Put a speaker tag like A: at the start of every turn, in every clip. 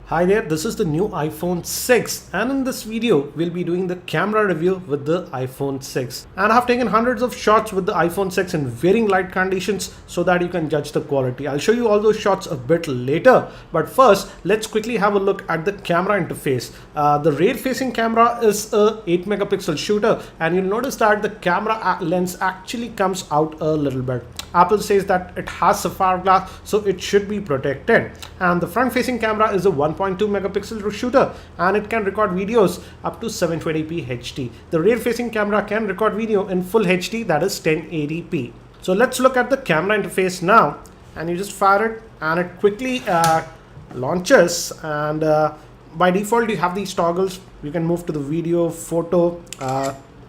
A: Hi there, this is the new iPhone 6 and in this video we'll be doing the camera review with the iPhone 6 and I've taken hundreds of shots with the iPhone 6 in varying light conditions so that you can judge the quality. I'll show you all those shots a bit later, but first let's quickly have a look at the camera interface. The rear facing camera is a 8 megapixel shooter and you'll notice that the camera lens actually comes out a little bit. Apple says that it has sapphire glass, so it should be protected. And the front facing camera is a 1.2 megapixel shooter and it can record videos up to 720p HD. The rear facing camera can record video in full HD, that is 1080p. So let's look at the camera interface now, and you just fire it and it quickly launches, and by default you have these toggles. You can move to the video, photo,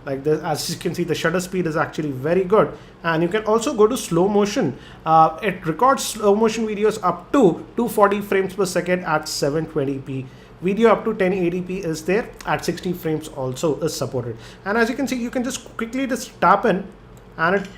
A: like this. As you can see, the shutter speed is actually very good, and you can also go to slow motion. It records slow motion videos up to 240 frames per second at 720p. Video up to 1080p is there, at 60 frames also is supported. And as you can see, you can just quickly just tap in and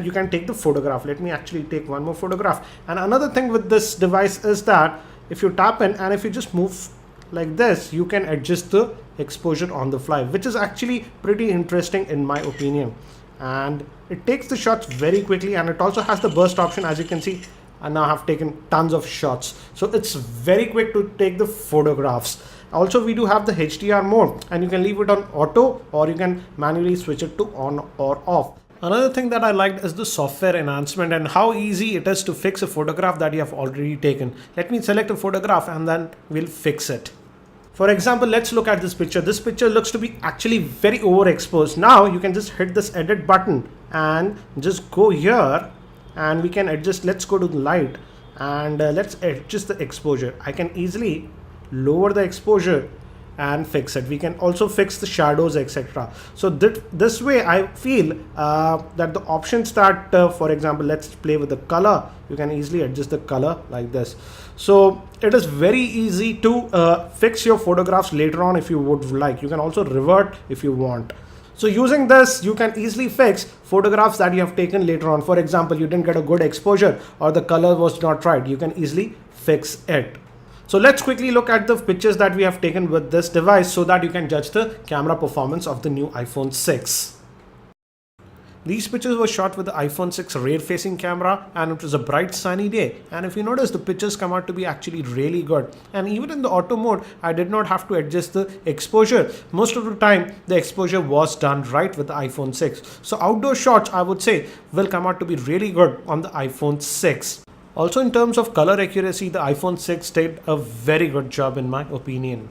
A: you can take the photograph. Let me actually take one more photograph. And another thing with this device is that if you tap in and if you just move like this, you can adjust the exposure on the fly, which is actually pretty interesting in my opinion. And it takes the shots very quickly, and it also has the burst option. As you can see, I now have taken tons of shots, so it's very quick to take the photographs. Also, we do have the HDR mode, and you can leave it on auto or you can manually switch it to on or off. Another thing that I liked is the software enhancement and how easy it is to fix a photograph that you have already taken. Let me select a photograph and then we'll fix it. For example, let's look at this picture. This picture looks to be actually very overexposed. Now you can just hit this edit button and just go here and we can adjust. Let's go to the light and let's adjust the exposure. I can easily lower the exposure and fix it. We can also fix the shadows, etc. So this way I feel that the options that for example, let's play with the color. You can easily adjust the color like this. So it is very easy to fix your photographs later on if you would like. You can also revert if you want. So using this, you can easily fix photographs that you have taken later on. For example, you didn't get a good exposure or the color was not right. You can easily fix it. So let's quickly look at the pictures that we have taken with this device so that you can judge the camera performance of the new iPhone 6. These pictures were shot with the iPhone 6 rear facing camera and it was a bright sunny day, and if you notice, the pictures come out to be actually really good. And even in the auto mode, I did not have to adjust the exposure. Most of the time the exposure was done right with the iPhone 6. So outdoor shots, I would say, will come out to be really good on the iPhone 6. Also, in terms of color accuracy, the iPhone 6 did a very good job in my opinion.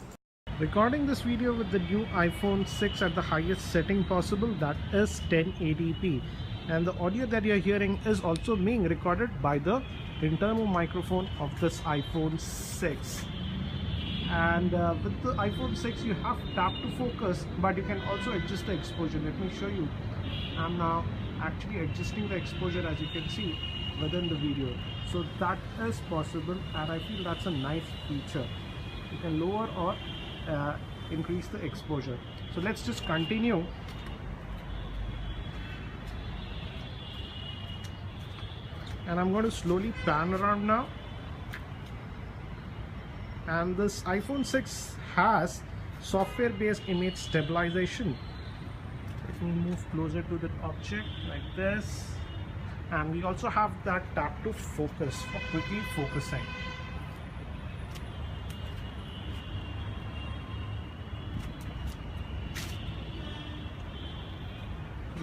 A: Recording this video with the new iPhone 6 at the highest setting possible, that is 1080p. And the audio that you're hearing is also being recorded by the internal microphone of this iPhone 6. And with the iPhone 6, you have tap to focus, but you can also adjust the exposure. Let me show you. I'm now actually adjusting the exposure, as you can see, within the video. So that is possible, and I feel that's a nice feature. You can lower or increase the exposure. So let's just continue. And I'm going to slowly pan around now. And this iPhone 6 has software based image stabilization. Let me move closer to the object like this. And we also have that tap to focus for quickly focusing.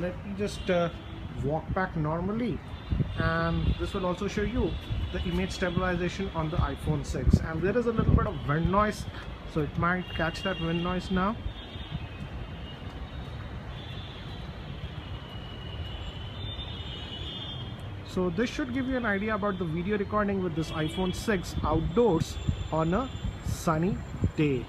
A: Let me just walk back normally, and this will also show you the image stabilization on the iPhone 6. And there is a little bit of wind noise, so it might catch that wind noise now. So this should give you an idea about the video recording with this iPhone 6 outdoors on a sunny day.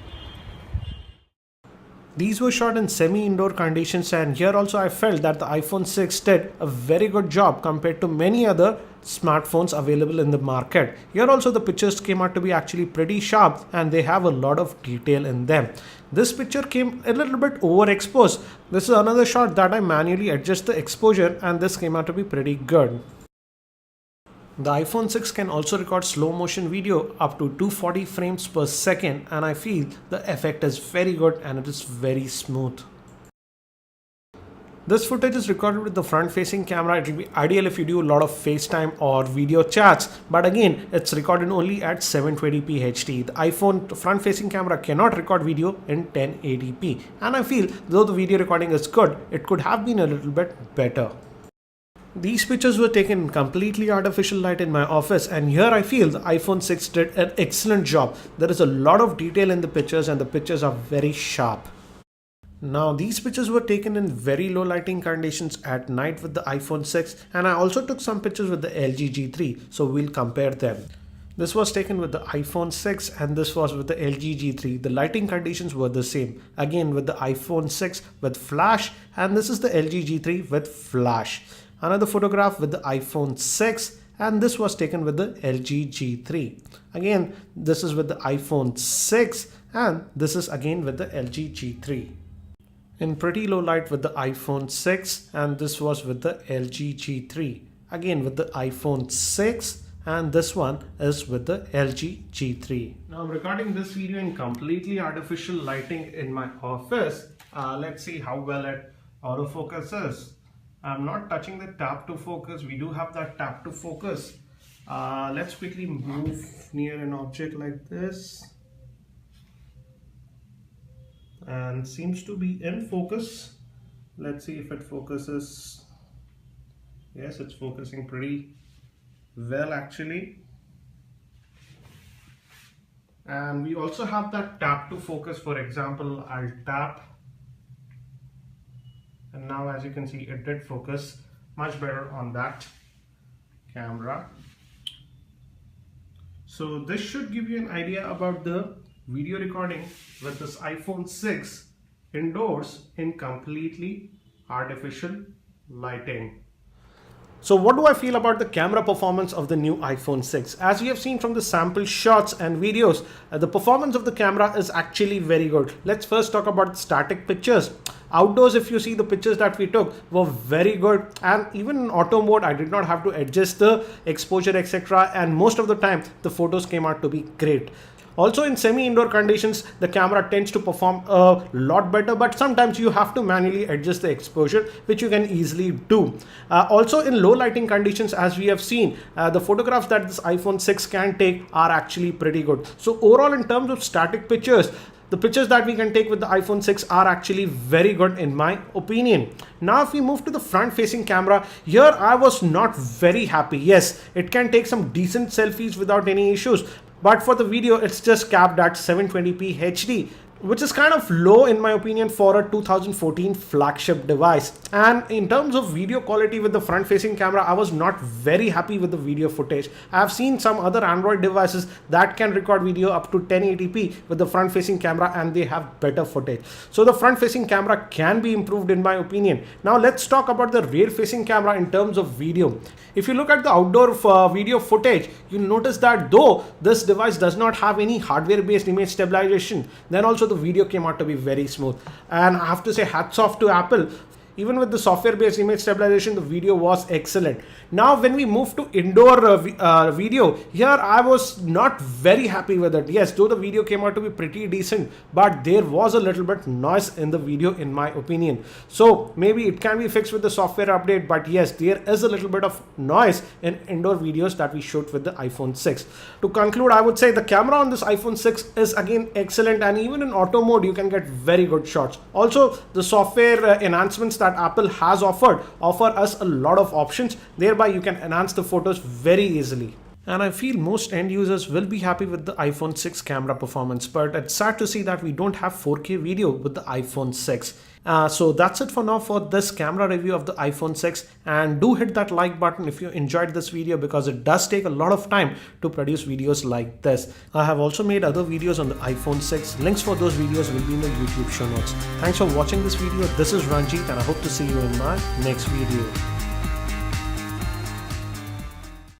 A: These were shot in semi-indoor conditions, and here also I felt that the iPhone 6 did a very good job compared to many other smartphones available in the market. Here also the pictures came out to be actually pretty sharp and they have a lot of detail in them. This picture came a little bit overexposed. This is another shot that I manually adjust the exposure, and this came out to be pretty good. The iPhone 6 can also record slow motion video up to 240 frames per second, and I feel the effect is very good and it is very smooth. This footage is recorded with the front facing camera. It will be ideal if you do a lot of FaceTime or video chats, but again it's recorded only at 720p HD. The iPhone front facing camera cannot record video in 1080p, and I feel though the video recording is good, it could have been a little bit better. These pictures were taken in completely artificial light in my office, and here I feel the iPhone 6 did an excellent job. There is a lot of detail in the pictures and the pictures are very sharp. Now these pictures were taken in very low lighting conditions at night with the iPhone 6, and I also took some pictures with the LG G3, so we'll compare them. This was taken with the iPhone 6 and this was with the LG G3. The lighting conditions were the same. Again with the iPhone 6 with flash, and this is the LG G3 with flash. Another photograph with the iPhone 6, and this was taken with the LG G3. Again, this is with the iPhone 6 and this is again with the LG G3. In pretty low light with the iPhone 6, and this was with the LG G3. Again with the iPhone 6, and this one is with the LG G3. Now I'm recording this video in completely artificial lighting in my office. Let's see how well it autofocuses. I'm not touching the tap to focus. We do have that tap to focus. Let's quickly move near an object like this. And seems to be in focus. Let's see if it focuses. Yes, it's focusing pretty well actually. And we also have that tap to focus. For example, I'll tap, and now as you can see it did focus much better on that camera. So this should give you an idea about the video recording with this iPhone 6 indoors in completely artificial lighting. So what do I feel about the camera performance of the new iPhone 6? As you have seen from the sample shots and videos, the performance of the camera is actually very good. Let's first talk about static pictures. Outdoors, if you see the pictures that we took were very good, and even in auto mode I did not have to adjust the exposure etc, and most of the time the photos came out to be great. Also in semi-indoor conditions, the camera tends to perform a lot better, but sometimes you have to manually adjust the exposure, which you can easily do. Also in low lighting conditions, as we have seen, the photographs that this iPhone 6 can take are actually pretty good. So overall, in terms of static pictures, the pictures that we can take with the iPhone 6 are actually very good in my opinion. Now if we move to the front facing camera, here I was not very happy. Yes, it can take some decent selfies without any issues, but for the video it's just capped at 720p HD, which is kind of low in my opinion for a 2014 flagship device. And in terms of video quality with the front facing camera, I was not very happy with the video footage. I have seen some other Android devices that can record video up to 1080p with the front facing camera and they have better footage. So the front facing camera can be improved in my opinion. Now let's talk about the rear facing camera in terms of video. If you look at the outdoor video footage, you'll notice that though this device does not have any hardware based image stabilization, then also the video came out to be very smooth. And I have to say hats off to Apple. Even with the software based image stabilization, the video was excellent. Now when we move to indoor video, here I was not very happy with it. Yes, though the video came out to be pretty decent, but there was a little bit noise in the video in my opinion. So maybe it can be fixed with the software update, but yes, there is a little bit of noise in indoor videos that we shoot with the iPhone 6. To conclude, I would say the camera on this iPhone 6 is again excellent, and even in auto mode you can get very good shots. Also the software enhancements that Apple has offer us a lot of options. Thereby you can enhance the photos very easily. And I feel most end users will be happy with the iPhone 6 camera performance, but it's sad to see that we don't have 4K video with the iPhone 6. So that's it for now for this camera review of the iPhone 6, and do hit that like button if you enjoyed this video, because it does take a lot of time to produce videos like this. I have also made other videos on the iPhone 6. Links for those videos will be in the YouTube show notes. Thanks for watching this video. This is Ranjit and I hope to see you in my next video.